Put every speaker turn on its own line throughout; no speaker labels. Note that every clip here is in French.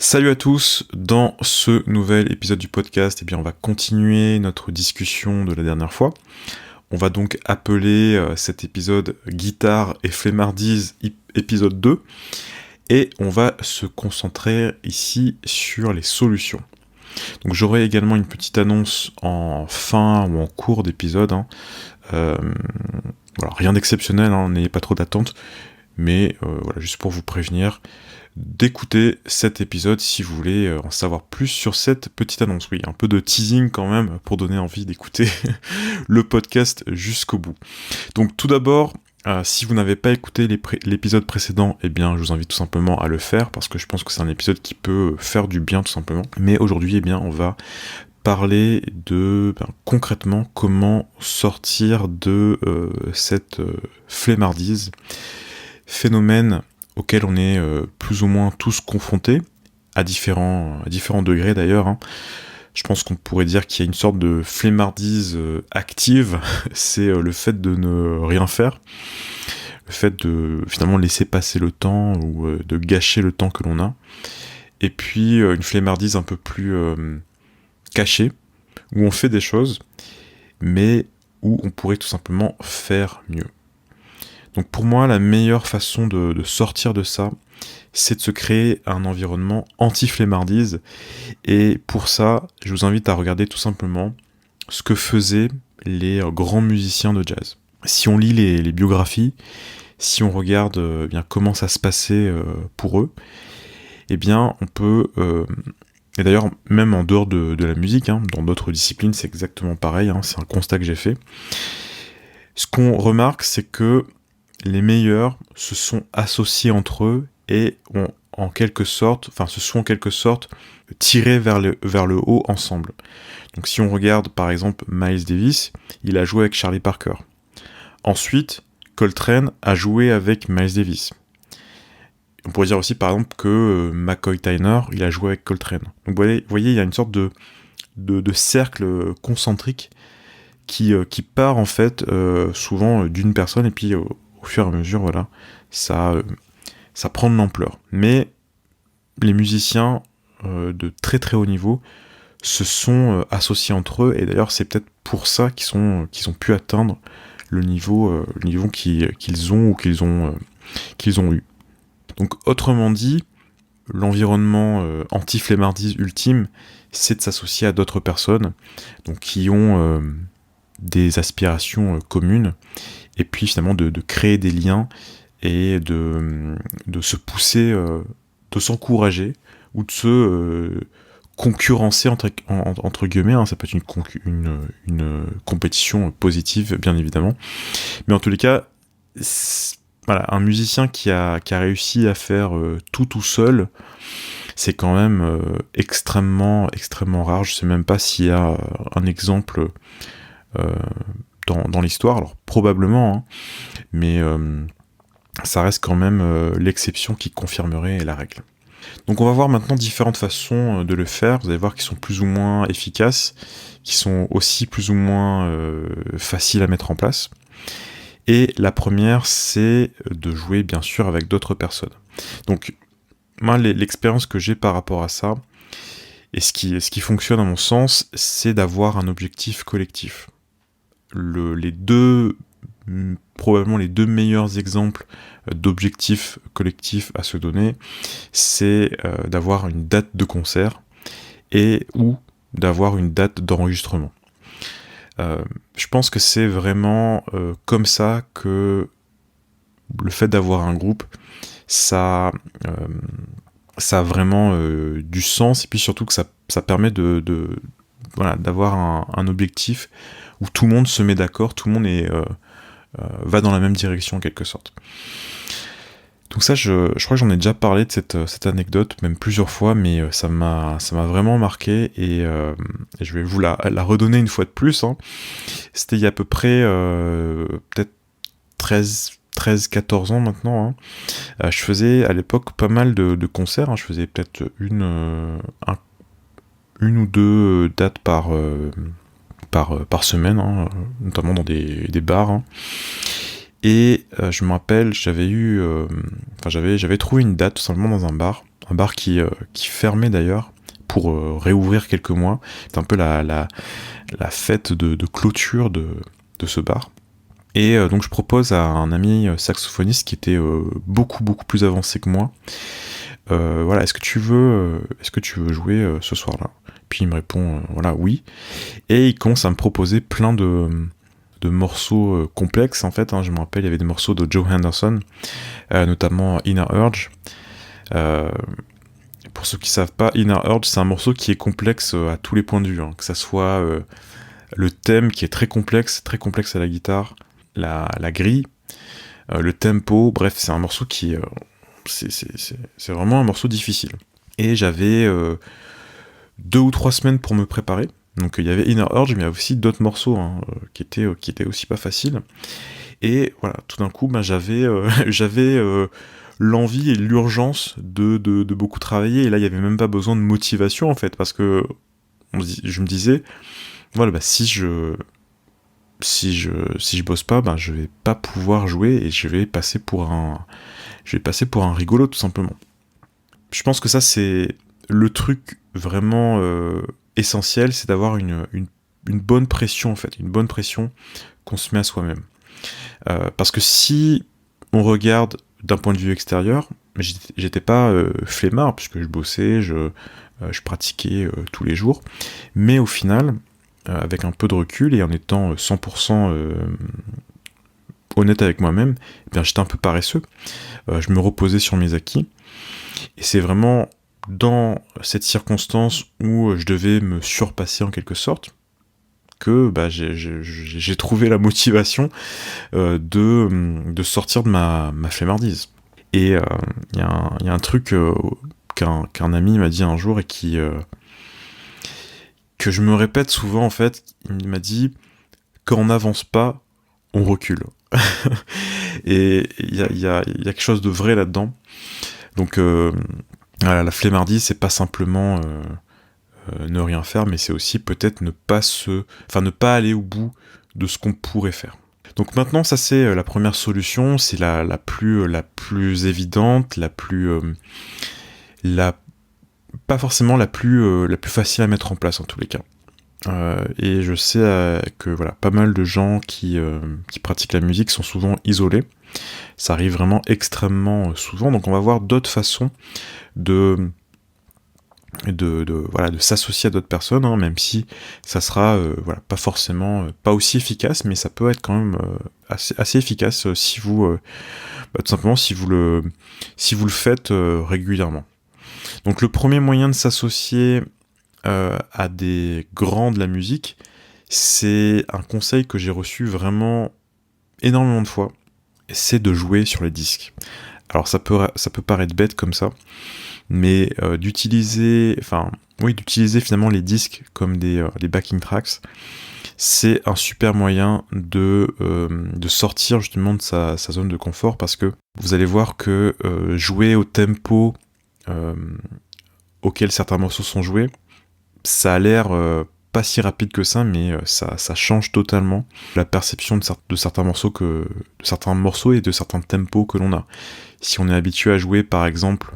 Salut à tous, dans ce nouvel épisode du podcast, on va continuer notre discussion de la dernière fois. On va donc appeler cet épisode Guitare et Flemmardise épisode 2, et on va se concentrer ici sur les solutions. Donc j'aurai également une petite annonce en fin ou en cours d'épisode. Voilà, rien d'exceptionnel, n'ayez pas trop d'attente, mais voilà, juste pour vous prévenir d'écouter cet épisode si vous voulez en savoir plus sur cette petite annonce. Oui, un peu de teasing quand même pour donner envie d'écouter le podcast jusqu'au bout. Donc tout d'abord, si vous n'avez pas écouté l'épisode précédent, je vous invite tout simplement à le faire parce que je pense que c'est un épisode qui peut faire du bien tout simplement. Mais aujourd'hui, on va parler de concrètement comment sortir de cette flemmardise, phénomène auquel on est plus ou moins tous confrontés, à différents degrés d'ailleurs. Je pense qu'on pourrait dire qu'il y a une sorte de flemmardise active, c'est le fait de ne rien faire, le fait de finalement laisser passer le temps ou de gâcher le temps que l'on a. Et puis une flemmardise un peu plus cachée, où on fait des choses, mais où on pourrait tout simplement faire mieux. Donc pour moi, la meilleure façon de sortir de ça, c'est de se créer un environnement anti-flemmardise. Et pour ça, je vous invite à regarder tout simplement ce que faisaient les grands musiciens de jazz. Si on lit les biographies, si on regarde comment ça se passait pour eux, on peut... et d'ailleurs, même en dehors de la musique, dans d'autres disciplines, c'est exactement pareil, c'est un constat que j'ai fait. Ce qu'on remarque, c'est que les meilleurs se sont associés entre eux et se sont en quelque sorte tirés vers le haut ensemble. Donc si on regarde par exemple Miles Davis, il a joué avec Charlie Parker. Ensuite, Coltrane a joué avec Miles Davis. On pourrait dire aussi par exemple que McCoy Tyner, il a joué avec Coltrane. Donc vous voyez, il y a une sorte de cercle concentrique qui part en fait souvent d'une personne et puis au fur et à mesure, ça prend de l'ampleur. Mais les musiciens de très très haut niveau se sont associés entre eux, et d'ailleurs c'est peut-être pour ça qu'ils ont pu atteindre le niveau qu'ils ont ou qu'ils ont eu. Donc autrement dit, l'environnement anti-flemmardise ultime, c'est de s'associer à d'autres personnes donc qui ont des aspirations communes, et puis finalement de créer des liens et de se pousser, de s'encourager ou de se concurrencer entre guillemets, ça peut être une compétition positive bien évidemment, mais en tous les cas, un musicien qui a réussi à faire tout seul, c'est quand même extrêmement rare. Je sais même pas s'il y a un exemple dans l'histoire, alors probablement, mais ça reste quand même l'exception qui confirmerait la règle. Donc on va voir maintenant différentes façons de le faire, vous allez voir qu'ils sont plus ou moins efficaces, qui sont aussi plus ou moins faciles à mettre en place. Et la première, c'est de jouer bien sûr avec d'autres personnes. Donc moi, l'expérience que j'ai par rapport à ça, et ce qui fonctionne à mon sens, c'est d'avoir un objectif collectif. Probablement les deux meilleurs exemples d'objectifs collectifs à se donner, c'est d'avoir une date de concert ou d'avoir une date d'enregistrement. Je pense que c'est vraiment comme ça que le fait d'avoir un groupe, ça a vraiment du sens, et puis surtout que ça permet d'avoir un objectif où tout le monde se met d'accord, tout le monde va dans la même direction en quelque sorte. Donc ça, je crois que j'en ai déjà parlé de cette anecdote, même plusieurs fois, mais ça m'a vraiment marqué, et je vais vous la redonner une fois de plus. C'était il y a à peu près peut-être 13-14 ans maintenant. Je faisais à l'époque pas mal de concerts, je faisais peut-être une ou deux dates par semaine, notamment dans des bars. Et je me rappelle, j'avais trouvé une date tout simplement dans un bar un bar qui fermait d'ailleurs pour réouvrir quelques mois. C'est un peu la fête de clôture de ce bar. Et donc je propose à un ami saxophoniste qui était beaucoup plus avancé que moi, voilà, est-ce que tu veux jouer ce soir-là? Puis il me répond voilà, oui. Et il commence à me proposer plein de morceaux complexes en fait, hein. Je me rappelle, il y avait des morceaux de Joe Henderson, notamment Inner Urge. Pour ceux qui savent pas, Inner Urge, c'est un morceau qui est complexe à tous les points de vue, hein. Que ça soit le thème qui est très complexe à la guitare, la grille, le tempo, bref, c'est un morceau qui c'est vraiment un morceau difficile. Et j'avais 2 ou 3 semaines pour me préparer. Donc il y avait Inner Urge, mais il y avait aussi d'autres morceaux hein, qui étaient aussi pas faciles. Et voilà, tout d'un coup, j'avais l'envie et l'urgence de beaucoup travailler. Et là, il n'y avait même pas besoin de motivation en fait, parce que je me disais, voilà, si je bosse pas, je vais pas pouvoir jouer et je vais passer pour un rigolo tout simplement. Je pense que ça c'est le truc vraiment essentiel, c'est d'avoir une bonne pression en fait, une bonne pression qu'on se met à soi-même. Parce que si on regarde d'un point de vue extérieur, j'étais pas flemmard puisque je bossais, je pratiquais tous les jours, mais au final, avec un peu de recul et en étant 100% honnête avec moi-même, j'étais un peu paresseux. Je me reposais sur mes acquis. Et c'est vraiment dans cette circonstance où je devais me surpasser en quelque sorte que j'ai trouvé la motivation de sortir de ma flemmardise. Et il y a un truc qu'un ami m'a dit un jour et que je me répète souvent en fait. Il m'a dit: quand on n'avance pas, on recule. Et il y a quelque chose de vrai là-dedans. Donc voilà, la flemmardise, c'est pas simplement ne rien faire, mais c'est aussi peut-être ne pas aller au bout de ce qu'on pourrait faire. Donc maintenant, ça c'est la première solution, c'est la plus évidente, pas forcément la plus facile à mettre en place en tous les cas. Et je sais que voilà, pas mal de gens qui pratiquent la musique sont souvent isolés. Ça arrive vraiment extrêmement souvent, donc on va voir d'autres façons de s'associer à d'autres personnes, hein, même si ça sera pas forcément pas aussi efficace, mais ça peut être quand même assez efficace si vous tout simplement si vous le faites régulièrement. Donc le premier moyen de s'associer à des grands de la musique, c'est un conseil que j'ai reçu vraiment énormément de fois, c'est de jouer sur les disques. Alors ça peut paraître bête comme ça, mais d'utiliser finalement les disques comme des backing tracks, c'est un super moyen de sortir justement de sa zone de confort, parce que vous allez voir que jouer au tempo auquel certains morceaux sont joués, ça a l'air pas si rapide que ça, mais ça change totalement la perception de certains morceaux et de certains tempos que l'on a. Si on est habitué à jouer par exemple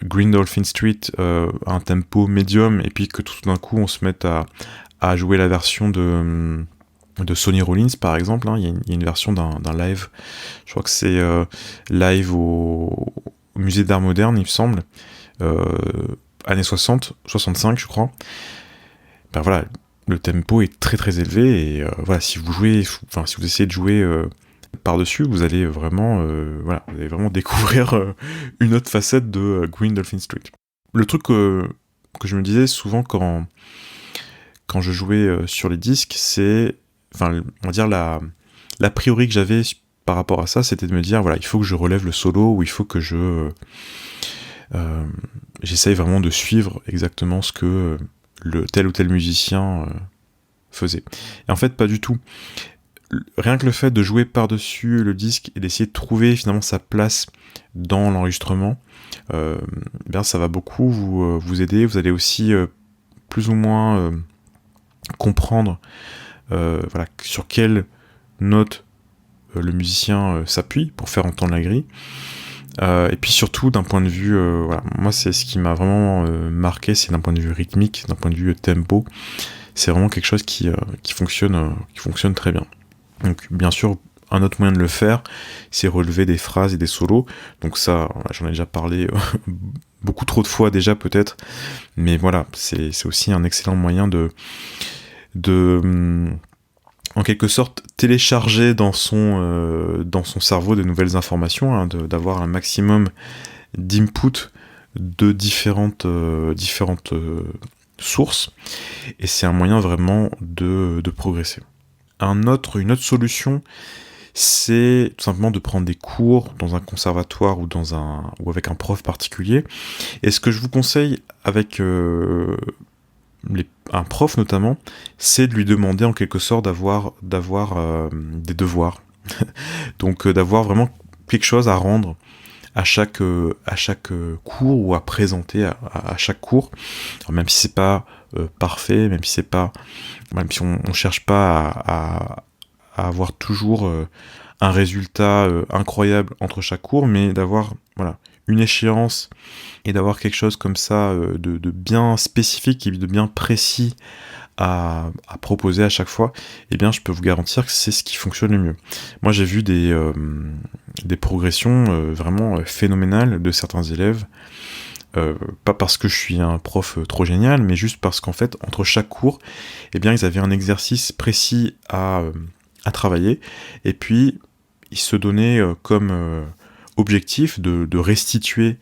Green Dolphin Street à un tempo médium, et puis que tout d'un coup on se mette à jouer la version de Sonny Rollins par exemple, hein. Il y a une version d'un live, je crois que c'est live au musée d'art moderne il me semble, années 60, 65 je crois. Voilà, le tempo est très très élevé, et voilà, si vous essayez de jouer par-dessus, vous allez vraiment découvrir une autre facette de Green Dolphin Street. Le truc que je me disais souvent quand je jouais sur les disques, c'est, on va dire l'a priori que j'avais par rapport à ça, c'était de me dire, voilà, il faut que je relève le solo, ou il faut que j'essaye vraiment de suivre exactement ce que tel ou tel musicien faisait. Et en fait, pas du tout. Rien que le fait de jouer par-dessus le disque et d'essayer de trouver finalement sa place dans l'enregistrement, ça va beaucoup vous aider. Vous allez aussi plus ou moins comprendre sur quelle note le musicien s'appuie pour faire entendre la grille. Et puis surtout d'un point de vue, voilà, moi c'est ce qui m'a vraiment marqué, c'est d'un point de vue rythmique, d'un point de vue tempo, c'est vraiment quelque chose qui fonctionne très bien. Donc bien sûr, un autre moyen de le faire, c'est relever des phrases et des solos. Donc ça, j'en ai déjà parlé beaucoup trop de fois déjà peut-être, mais voilà, c'est aussi un excellent moyen de en quelque sorte télécharger dans son cerveau de nouvelles informations, hein, d'avoir un maximum d'input de différentes sources, et c'est un moyen vraiment de progresser. Une autre solution, c'est tout simplement de prendre des cours dans un conservatoire ou avec un prof particulier. Et ce que je vous conseille avec un prof notamment, c'est de lui demander en quelque sorte d'avoir des devoirs. Donc d'avoir vraiment quelque chose à rendre à chaque cours, ou à présenter à chaque cours. Alors, même si c'est pas parfait, même si on cherche pas à avoir toujours un résultat incroyable entre chaque cours, mais d'avoir une échéance et d'avoir quelque chose comme ça de bien spécifique et de bien précis à proposer à chaque fois, eh bien je peux vous garantir que c'est ce qui fonctionne le mieux. Moi j'ai vu des progressions vraiment phénoménales de certains élèves, pas parce que je suis un prof trop génial, mais juste parce qu'en fait entre chaque cours, eh bien ils avaient un exercice précis à travailler, et puis ils se donnaient comme objectif de restituer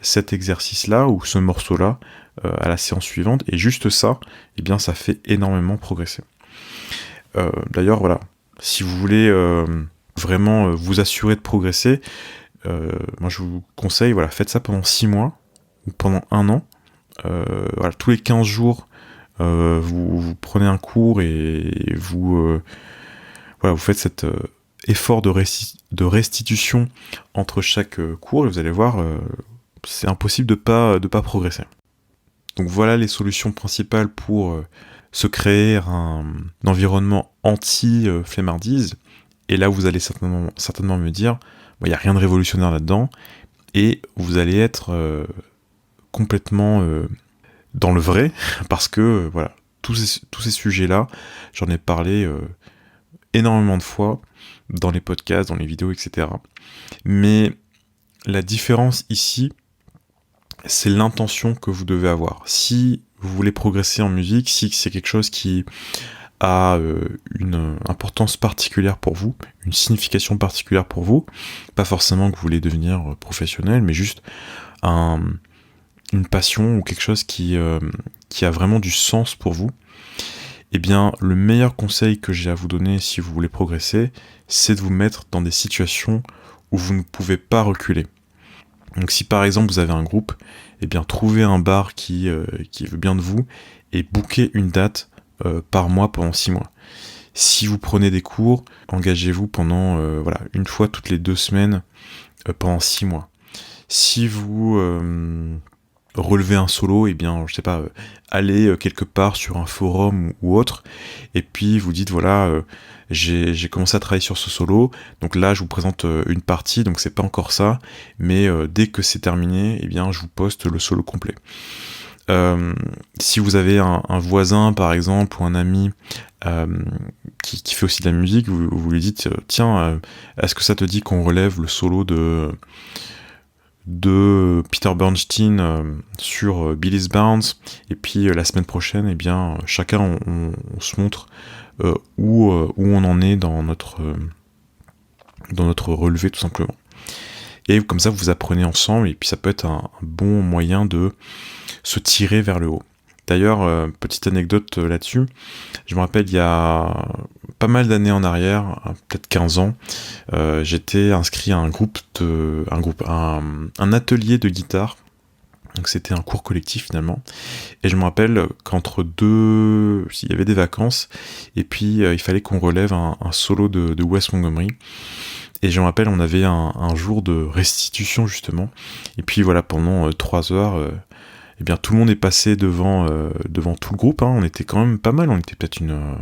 cet exercice-là ou ce morceau-là à la séance suivante, et juste ça, eh bien ça fait énormément progresser. D'ailleurs, voilà, si vous voulez vraiment vous assurer de progresser, moi je vous conseille, faites ça pendant 6 mois ou pendant 1 an. Tous les 15 jours, vous prenez un cours et vous faites cet effort de restitution entre chaque cours, et vous allez voir, c'est impossible de pas progresser. Donc voilà les solutions principales pour se créer un environnement anti-flemmardise. Et là, vous allez certainement me dire, il n'y a rien de révolutionnaire là-dedans, et vous allez être complètement dans le vrai, parce que tous ces sujets-là, j'en ai parlé énormément de fois dans les podcasts, dans les vidéos, etc. Mais la différence ici, c'est l'intention que vous devez avoir. Si vous voulez progresser en musique, si c'est quelque chose qui a une importance particulière pour vous, une signification particulière pour vous, pas forcément que vous voulez devenir professionnel, mais juste une passion ou quelque chose qui a vraiment du sens pour vous, eh bien, le meilleur conseil que j'ai à vous donner si vous voulez progresser, c'est de vous mettre dans des situations où vous ne pouvez pas reculer. Donc si par exemple vous avez un groupe, eh bien trouvez un bar qui veut bien de vous et bookez une date par mois pendant 6 mois. Si vous prenez des cours, engagez-vous pendant une fois toutes les 2 semaines pendant 6 mois. Si vous relevez un solo, eh bien je sais pas, allez quelque part sur un forum ou autre, et puis vous dites j'ai commencé à travailler sur ce solo, donc là je vous présente une partie, donc c'est pas encore ça, mais dès que c'est terminé, eh bien je vous poste le solo complet. Si vous avez un voisin par exemple, ou un ami qui fait aussi de la musique, vous lui dites tiens, est-ce que ça te dit qu'on relève le solo de Peter Bernstein sur Billy's Bounce, et puis la semaine prochaine, eh bien chacun on se montre où on en est dans notre relevé tout simplement. Et comme ça vous apprenez ensemble, et puis ça peut être un bon moyen de se tirer vers le haut. D'ailleurs, petite anecdote là-dessus, je me rappelle il y a pas mal d'années en arrière, peut-être 15 ans, j'étais inscrit à un atelier de guitare. Donc c'était un cours collectif finalement. Et je me rappelle s'il y avait des vacances, et puis il fallait qu'on relève un solo de Wes Montgomery. Et je me rappelle, on avait un jour de restitution justement. Et puis pendant 3 heures, eh bien tout le monde est passé devant tout le groupe, hein. On était quand même pas mal, on était peut-être une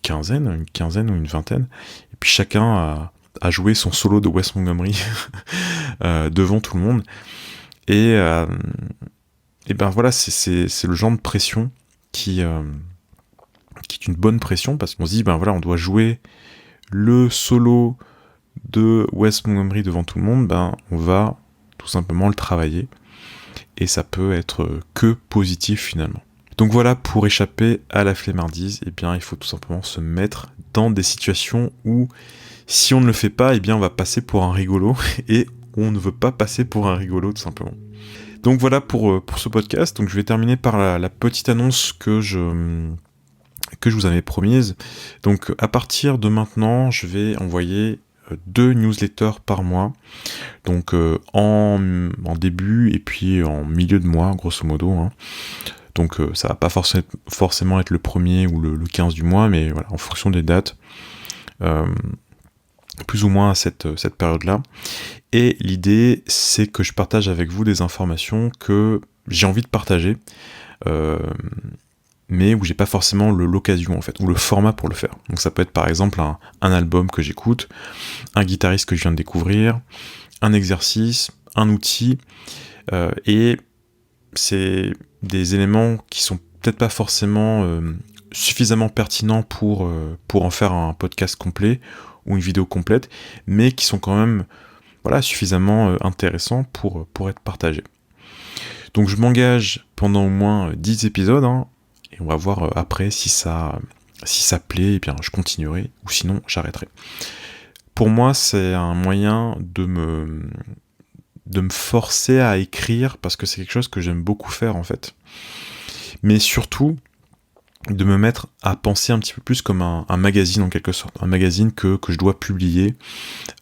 quinzaine ou une vingtaine, et puis chacun à jouer son solo de Wes Montgomery devant tout le monde. Et ben voilà, c'est le genre de pression qui est une bonne pression, parce qu'on se dit, ben voilà, on doit jouer le solo de Wes Montgomery devant tout le monde, ben on va tout simplement le travailler, et ça peut être que positif finalement. Donc voilà, pour échapper à la flemmardise, eh bien il faut tout simplement se mettre dans des situations où si on ne le fait pas, eh bien on va passer pour un rigolo, et on ne veut pas passer pour un rigolo tout simplement. Donc voilà pour ce podcast. Donc je vais terminer par la petite annonce que je vous avais promise. Donc à partir de maintenant, je vais envoyer 2 newsletters par mois. Donc en début et puis en milieu de mois, grosso modo. Hein. Donc ça va pas forcément être le 1er ou le 15 du mois, mais voilà, en fonction des dates. Plus ou moins à cette période-là. Et l'idée, c'est que je partage avec vous des informations que j'ai envie de partager, mais où j'ai pas forcément l'occasion en fait, ou le format pour le faire. Donc ça peut être par exemple un album que j'écoute, un guitariste que je viens de découvrir, un exercice, un outil, et c'est des éléments qui sont peut-être pas forcément suffisamment pertinents pour en faire un podcast complet ou une vidéo complète, mais qui sont quand même suffisamment intéressants pour être partagés. Donc je m'engage pendant au moins 10 épisodes, hein, et on va voir après si ça plaît, et bien je continuerai, ou sinon j'arrêterai. Pour moi, c'est un moyen de me forcer à écrire, parce que c'est quelque chose que j'aime beaucoup faire en fait. Mais surtout, de me mettre à penser un petit peu plus comme un magazine en quelque sorte, un magazine que je dois publier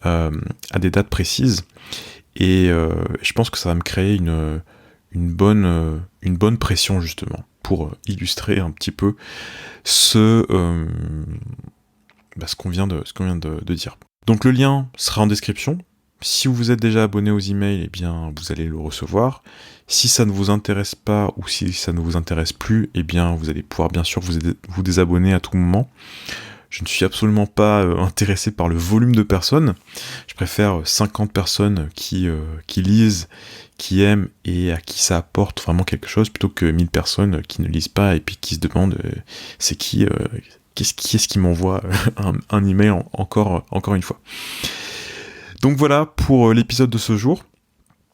à des dates précises, et je pense que ça va me créer une bonne pression justement, pour illustrer un petit peu ce qu'on vient de dire. Donc le lien sera en description. Si vous êtes déjà abonné aux emails, eh bien vous allez le recevoir. Si ça ne vous intéresse pas, ou si ça ne vous intéresse plus, eh bien vous allez pouvoir bien sûr vous désabonner à tout moment. Je ne suis absolument pas intéressé par le volume de personnes. Je préfère 50 personnes qui lisent, qui aiment et à qui ça apporte vraiment quelque chose, plutôt que 1000 personnes qui ne lisent pas et puis qui se demandent c'est qui est-ce qui m'envoie un email encore une fois. Donc voilà pour l'épisode de ce jour.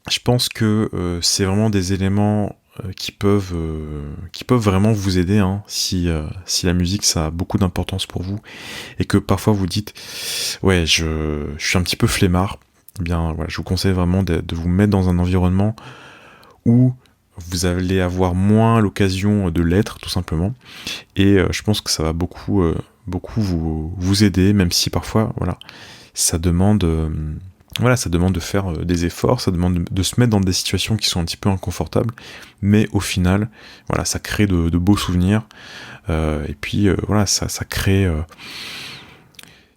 Je pense que c'est vraiment des éléments qui peuvent vraiment vous aider, hein, si la musique ça a beaucoup d'importance pour vous, et que parfois vous dites ouais je suis un petit peu flemmard. Eh bien voilà, je vous conseille vraiment de vous mettre dans un environnement où vous allez avoir moins l'occasion de l'être tout simplement, et je pense que ça va beaucoup vous aider, même si parfois ça demande de faire des efforts, ça demande de se mettre dans des situations qui sont un petit peu inconfortables, mais au final, ça crée de beaux souvenirs, et puis ça crée,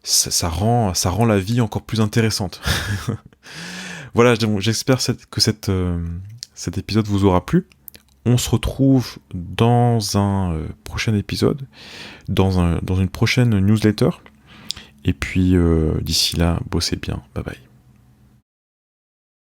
ça rend la vie encore plus intéressante. Voilà, j'espère que cet épisode vous aura plu. On se retrouve dans un prochain épisode, dans une prochaine newsletter, et puis d'ici là, bossez bien, bye bye.